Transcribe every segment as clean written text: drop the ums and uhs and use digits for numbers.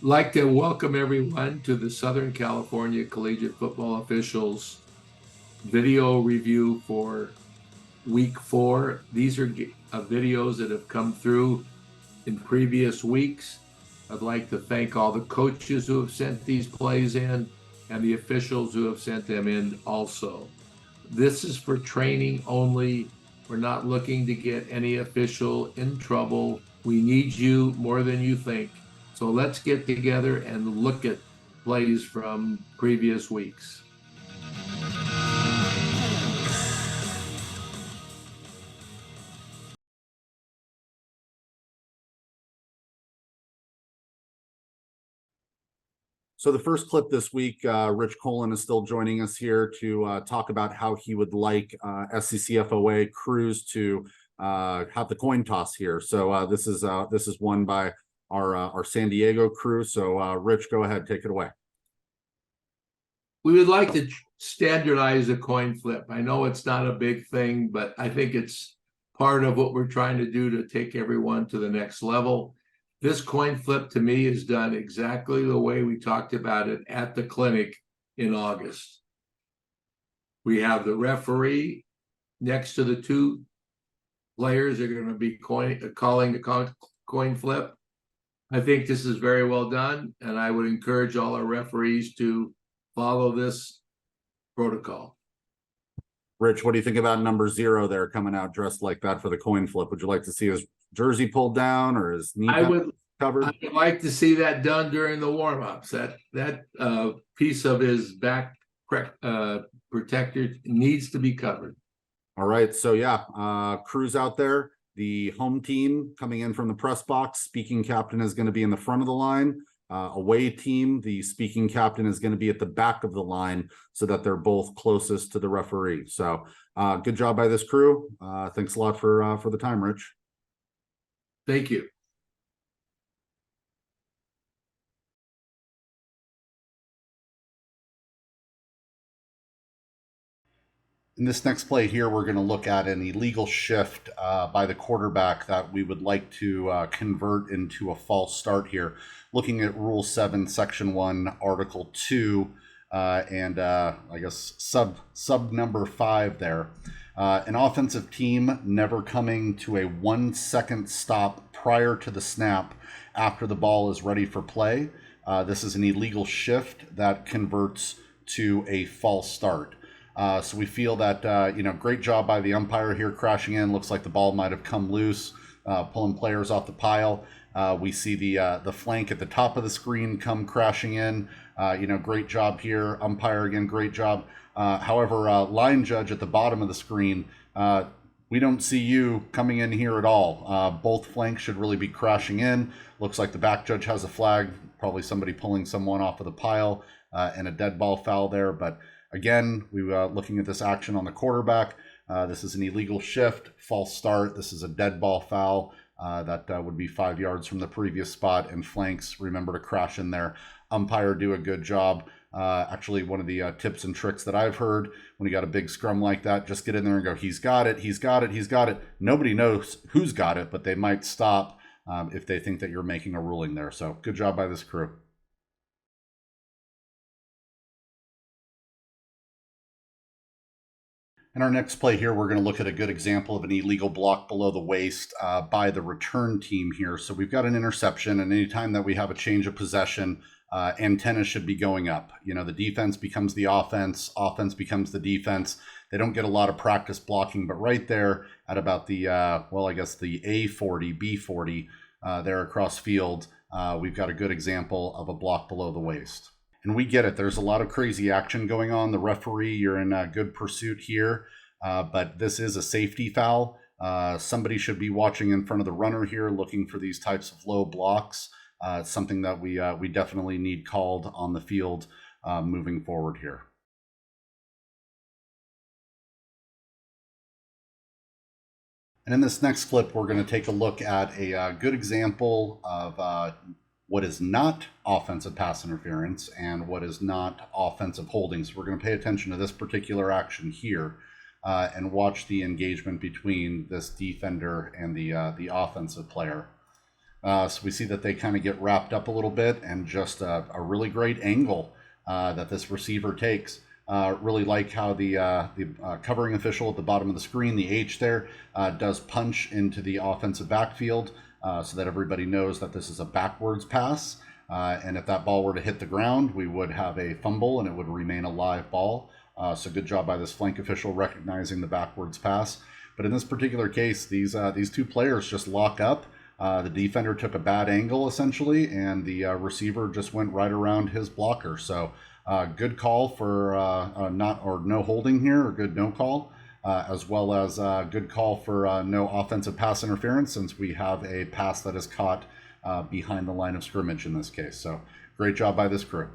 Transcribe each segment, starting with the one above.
Like to welcome everyone to the Southern California Collegiate Football Officials video review for week 4. These are videos that have come through in previous weeks. I'd like to thank all the coaches who have sent these plays in and the officials who have sent them in also. This is for training only. We're not looking to get any official in trouble. We need you more than you think. So let's get together and look at plays from previous weeks. So the first clip this week, Rich Colin is still joining us here to talk about how he would like SCCFOA crews to have the coin toss here. So this is won by our San Diego crew. So Rich, go ahead, take it away. We would like to standardize a coin flip. I know it's not a big thing, but I think it's part of what we're trying to do to take everyone to the next level. This coin flip to me is done exactly the way we talked about it at the clinic in August. We have the referee next to the two players that are going to be calling the coin flip. I think this is very well done, and I would encourage all our referees to follow this protocol. Rich, what do you think about number 0 there coming out dressed like that for the coin flip? Would you like to see his jersey pulled down or his knee covered? I would like to see that done during the warm-ups. That piece of his back protector needs to be covered. All right, so yeah, crews out there, the home team coming in from the press box, speaking captain is going to be in the front of the line. Away team, the speaking captain is going to be at the back of the line so that they're both closest to the referee. So good job by this crew. Thanks a lot for the time, Rich. Thank you. In this next play here, we're going to look at an illegal shift by the quarterback that we would like to convert into a false start here. Looking at Rule 7, Section 1, Article 2, and I guess sub number 5 there. An offensive team never coming to a 1-second stop prior to the snap after the ball is ready for play. This is an illegal shift that converts to a false start. So we feel that, great job by the umpire here crashing in. Looks like the ball might have come loose, pulling players off the pile. We see the flank at the top of the screen come crashing in. Great job here. Umpire, again, great job. However, line judge at the bottom of the screen, we don't see you coming in here at all. Both flanks should really be crashing in. Looks like the back judge has a flag, probably somebody pulling someone off of the pile, and a dead ball foul there. But again, we were looking at this action on the quarterback. This is an illegal shift, false start. This is a dead ball foul. That would be 5 yards from the previous spot, and flanks, remember to crash in there. Umpire do a good job. Actually, one of the tips and tricks that I've heard when you got a big scrum like that, just get in there and go, he's got it, he's got it, he's got it. Nobody knows who's got it, but they might stop if they think that you're making a ruling there. So good job by this crew. In our next play here, we're going to look at a good example of an illegal block below the waist by the return team here. So we've got an interception, and anytime that we have a change of possession, antennas should be going up. The defense becomes the offense becomes the defense. They don't get a lot of practice blocking, but right there at about the, the A40, B40 there across field, we've got a good example of a block below the waist. And we get it. There's a lot of crazy action going on. The referee, you're in good pursuit here, but this is a safety foul. Somebody should be watching in front of the runner here, looking for these types of low blocks. It's something that we definitely need called on the field moving forward here. And in this next clip, we're going to take a look at a good example of what is not offensive pass interference and what is not offensive holding. So we're going to pay attention to this particular action here and watch the engagement between this defender and the offensive player. So we see that they kind of get wrapped up a little bit, and just a really great angle that this receiver takes. Really like how the covering official at the bottom of the screen, the H there, does punch into the offensive backfield so that everybody knows that this is a backwards pass. And if that ball were to hit the ground, we would have a fumble and it would remain a live ball. So good job by this flank official recognizing the backwards pass. But in this particular case, these two players just lock up. The defender took a bad angle essentially, and the receiver just went right around his blocker. So good call for no holding here, or good no call, as well as good call for no offensive pass interference, since we have a pass that is caught behind the line of scrimmage in this case. So great job by this crew.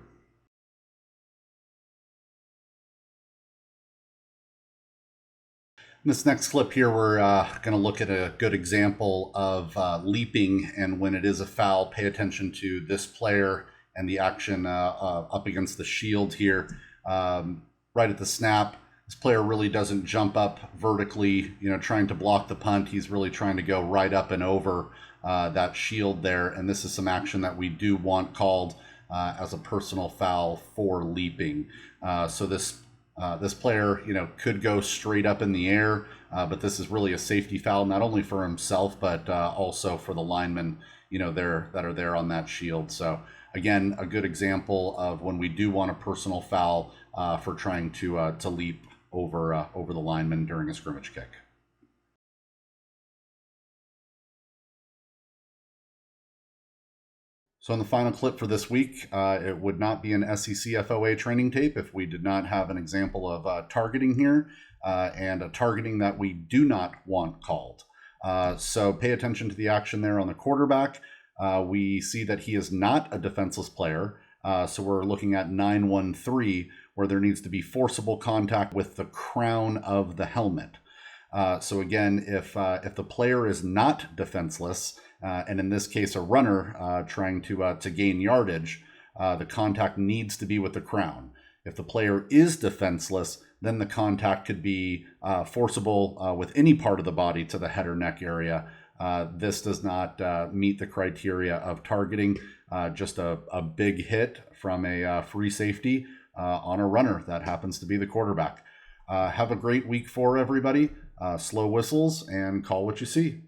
In this next clip here, we're going to look at a good example of leaping, and when it is a foul, pay attention to this player and the action up against the shield here. Right at the snap, this player really doesn't jump up vertically, trying to block the punt. He's really trying to go right up and over that shield there, and this is some action that we do want called as a personal foul for leaping. So this player, could go straight up in the air, but this is really a safety foul, not only for himself, but also for the linemen, that are there on that shield. So again, a good example of when we do want a personal foul for trying to leap over the lineman during a scrimmage kick. So in the final clip for this week, it would not be an SCCFOA training tape if we did not have an example of targeting here, and a targeting that we do not want called. So pay attention to the action there on the quarterback. We see that he is not a defenseless player, so we're looking at 9-1-3, where there needs to be forcible contact with the crown of the helmet. So again, if the player is not defenseless, and in this case a runner trying to gain yardage, the contact needs to be with the crown. If the player is defenseless, then the contact could be forcible with any part of the body to the head or neck area. This does not meet the criteria of targeting. Just a big hit from a free safety on a runner that happens to be the quarterback. Have a great week 4, everybody. Slow whistles and call what you see.